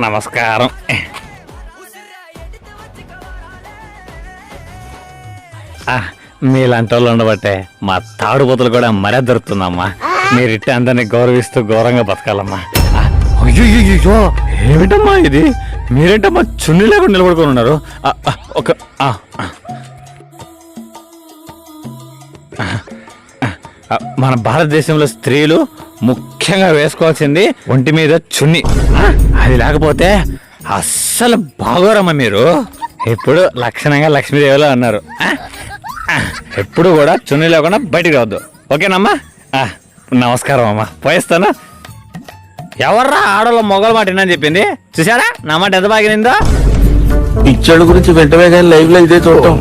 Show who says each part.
Speaker 1: నమస్కారం. మీలాంటి వాళ్ళు ఉండబట్టే మా తాడుబోతులు కూడా మరే దొరుకుతుందమ్మా. మీరిట్టే అందరినీ గౌరవిస్తూ గౌరవంగా బతకాలమ్మా. అయ్యో ఏమిటమ్మా ఇది? మీరేంటమ్మా చున్నీ లేకుండా నిలబడుకొని ఉన్నారు? ఒక మన భారతదేశంలో స్త్రీలు ముఖ్యంగా వేసుకోవాల్సింది ఒంటి మీద చున్నీ. అది లేకపోతే అస్సలు బాగోరమ్మా. మీరు ఇప్పుడు లక్షణంగా లక్ష్మీదేవిలో అన్నారు. ఎప్పుడు కూడా చున్నీ లేకుండా బయటికి రావద్దు, ఓకేనమ్మా? నమస్కారం అమ్మా, పోయిస్తాను. ఎవర్రా ఆడోళ్ళ మొగల మాట వినని చెప్పింది? చూసారా నా మాట ఎంత బాగా నిందో?
Speaker 2: పిచ్చోళ్ళ గురించి వెంటనే కానీ లైవ్ లో ఇదే చూడటం.